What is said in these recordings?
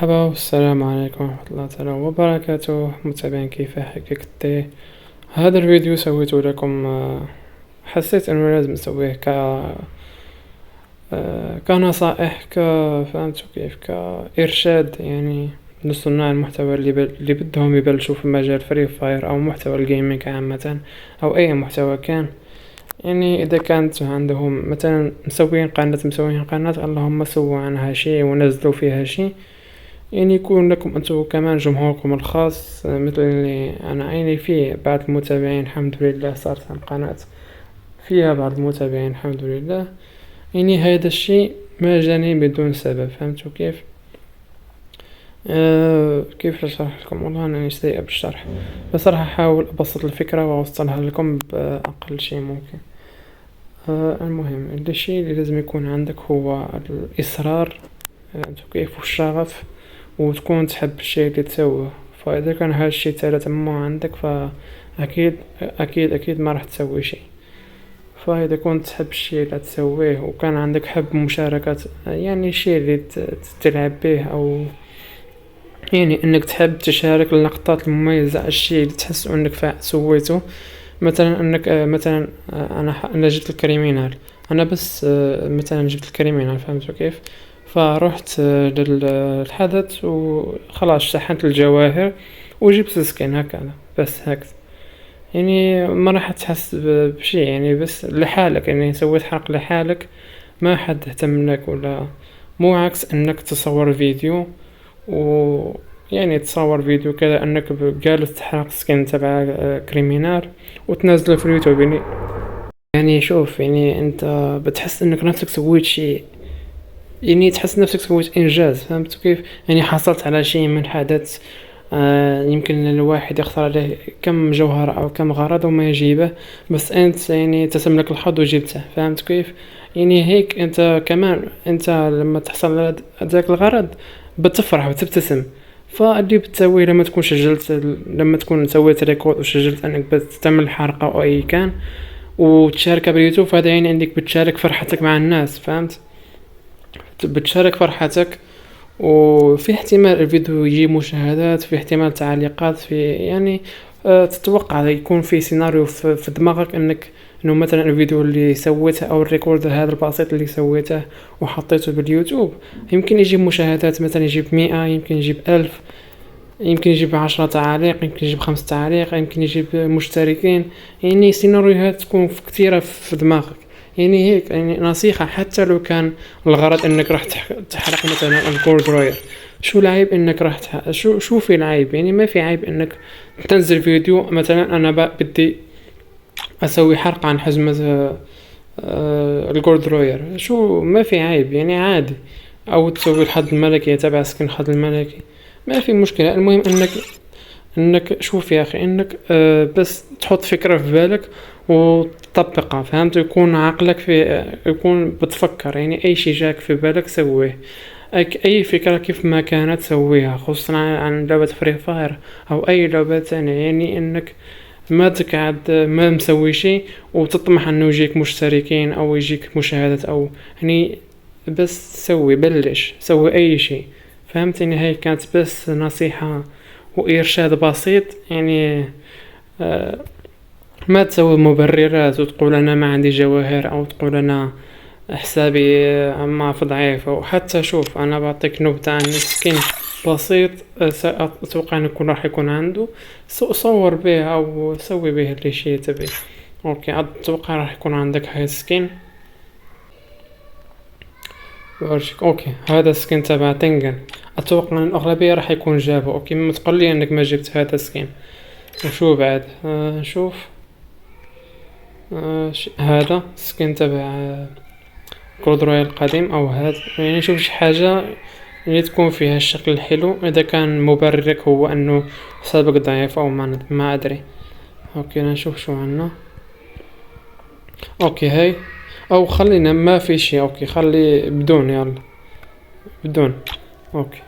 مرحبا والسلام عليكم ورحمة الله تعالى وبركاته. متابعين كيف حقيقتي هذا الفيديو سويته لكم. حسيت انه لازم اسويه كنصائح فهمتوا كيف كإرشاد يعني لصناع المحتوى اللي بدهم يبلشوا في مجال فري فاير او محتوى الجيمنج عامة او اي محتوى كان. يعني اذا كانت عندهم مثلا مسوين قناة اللهم سووا عنها شيء ونزلوا فيها شيء، يعني يكون لكم انتم كمان جمهوركم الخاص. مثل اللي انا عيني فيه بعض المتابعين الحمد لله، صارت القناة فيها بعض المتابعين الحمد لله. يعني هذا الشيء ما جاني بدون سبب، فهمتوا كيف؟ كيف اشرح لكم؟ والله انا سيء بالشرح، بس راح احاول ابسط الفكرة واوصلها لكم باقل شيء ممكن. المهم الشيء اللي لازم يكون عندك هو الاصرار، فهمتوا كيف؟ والشغف، وتكون تحب الشيء اللي تسويه. فاذا كان هذا الشيء ثلاثة مو عندك فاكيد اكيد اكيد ما راح تسوي شيء. فاذا كنت تحب الشيء اللي تسويه وكان عندك حب مشاركة يعني الشيء اللي تلعب به، او يعني انك تحب تشارك اللقطات المميزة على الشيء اللي تحس انك سويته. مثلا انك مثلا انا جبت الكريمينال، انا بس مثلا جبت الكريمينال، فهمتوا كيف؟ فرحت للحدث وخلاص شحنت الجواهر وجبت سكين هكذا، بس هكذا. يعني ما راح تحس بشيء، يعني بس لحالك، يعني سويت حرق لحالك، ما حد اهتم لك ولا مو عكس انك تصور فيديو يعني تصور فيديو كذا انك جالس تحرق سكين تبع كريمينال وتنزله في اليوتيوب. يعني شوف، يعني انت بتحس انك نفسك سويت شيء، يعني تحس نفسك سويت انجاز، فهمت كيف؟ يعني حصلت على شيء من حدث. يمكن الواحد يخسر عليه كم جوهرة او كم غرض وما يجيبه، بس انت يعني تسملك الحظ وجبته، فهمت كيف؟ يعني هيك انت كمان، انت لما تحصل على ذاك الغرض بتفرح وتبتسم. فاللي بتسويه لما تكون سويت ريكورد وسجلت انك بتعمل حلقة او اي كان وتشاركها باليوتيوب، فهذا يعني عندك بتشارك فرحتك مع الناس، فهمت؟ بتشارك فرحتك، وفي احتمال الفيديو يجيب مشاهدات، في احتمال تعليقات، في يعني تتوقع يكون في سيناريو في دماغك انه مثلا الفيديو اللي سويته او الريكورد هذا البسيط اللي سويته وحطيته باليوتيوب يمكن يجيب مشاهدات، مثلا يجيب 100، يمكن يجيب 1000، يمكن يجيب 10 تعاليق، يمكن يجيب 5 تعاليق، يمكن يجيب مشتركين. يعني سيناريوهات تكون كثيرة في دماغك. يعني هيك يعني نصيحة، حتى لو كان الغرض انك راح تحرق مثلا الجولد رويال، شو العيب انك راح شو في العيب؟ يعني ما في عيب انك تنزل فيديو مثلا انا بدي اسوي حرق عن حزمة الجولد رويال، شو ما في عيب، يعني عادي. او تسوي الحظ الملكي تبع سكن الحظ الملكي، ما في مشكلة. المهم انك شوف يا اخي، انك بس تحط فكرة في بالك وتطبقها، فهمت؟ يكون عقلك يكون بتفكر، يعني اي شيء جاك في بالك سويه. اي فكرة كيف ما كانت سويها، خصوصا عن لعبة فري فاير او اي لعبة ثانية. يعني انك ما تقعد ما مسوي شيء وتطمح انه يجيك مشتركين او يجيك مشاهدات، او يعني بس بلش سوي اي شيء، فهمتني؟ هاي كانت بس نصيحة وإرشاد بسيط. يعني ما تسوي مبررات وتقول أنا ما عندي جواهر، أو تقول أنا حسابي ما في ضعيف. أو حتى شوف، أنا بعطيك نبذة عن سكين بسيط أتوقع أن راح يكون عنده، صور به أو سوي به اللي شيء تبي. أوكي، أتوقع راح يكون عندك هاي سكين. بورجيك. اوكي، هذا سكين تبع تنجن، اتوقع ان الاغلبيه راح يكون جابه. اوكي، ما تقول لي انك ما جبت هذا سكين. وشو بعد؟ شوف، هذا سكين تبع كود رويال القديم، او هذا يعني شوف شي حاجه اللي تكون فيها الشكل الحلو. اذا كان مبررك هو انه حسابك ضعيف او ما ادري. اوكي، نشوف شو عنا. اوكي، هاي او خلينا ما في شي. اوكي، خلي بدون، يلا بدون. اوكي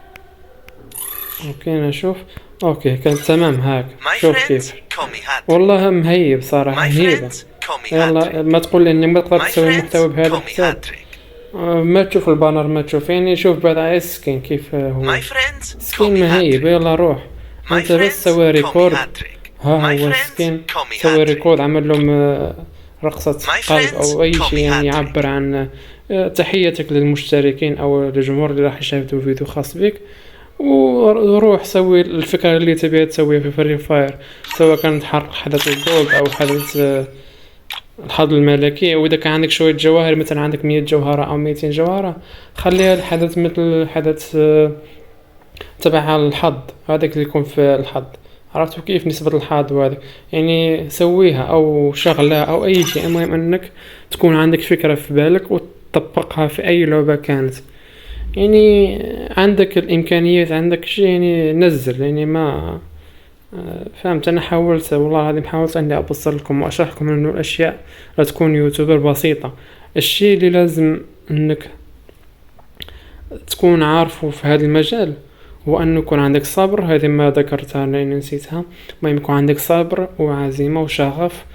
اوكي نشوف. اوكي كان تمام هاك. شوف كيف، والله مهيب صراحة، مهيبة. يلا ما تقول لي اني ما تقدر تسوي محتوى بهذا الحساب. ما تشوف البانر، ما تشوف يعني، شوف بعد على السكين كيف هو. My friends call سكين me مهيب، Patrick. يلا روح My انت بس friends سوي call me ريكورد. Patrick. ها My هو friends السكين، call me سوي Patrick. ريكورد، عمل لهم رقصة My قلب friends او اي call شيء me يعني Patrick. يعبر عن تحيتك للمشتركين او الجمهور اللي راح يشاهدوا فيديو خاص بك. وروح سوي الفكرة اللي تبيها تسويها في فري فاير، سواء كانت حرق حدث الجولد او حدث الحظ الملكي. واذا كان عندك شوية جواهر، مثلا عندك 100 جوهرة او 200 جوهرة، خليها الحدث مثل حدث تبع الحظ هذاك اللي يكون في الحظ. عرفتوا كيف نسبة الحظ وهذا يعني، سويها او شغلة او اي شيء، المهم انك تكون عندك فكرة في بالك وتطبقها في اي لعبة كانت. يعني عندك الامكانيات، عندك شيء يعني نزل يعني. ما فهمت، انا حاولت والله العظيم، حاولت اني ابصر لكم واشرح لكم انه الاشياء لا تكون يوتيوبر بسيطة. الشيء اللي لازم انك تكون عارفه في هذا المجال هو أن يكون عندك صبر، هذه ما ذكرتها لأني نسيتها. ما يكون عندك صبر وعزيمة وشغف،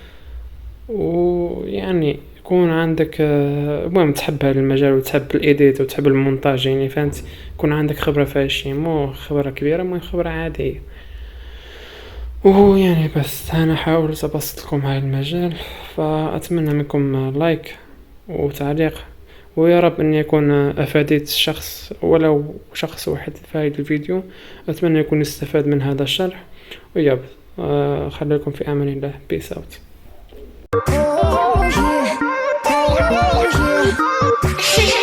ويعني يكون عندك المهم تحب هذا المجال وتحب الإيديت وتحب المونتاج يعني، فهمت. يكون عندك خبرة في هالشي، مو خبرة كبيرة، مو خبرة عادية. ويعني بس أنا حاولت أبسط لكم هاي المجال، فأتمنى منكم لايك وتعليق، ويا رب أن يكون أفاديت شخص ولو شخص واحد في هذا الفيديو. أتمنى يكون استفاد من هذا الشرح. ويب خليكم في أمان الله. بيس أوت. Oh yeah, oh yeah.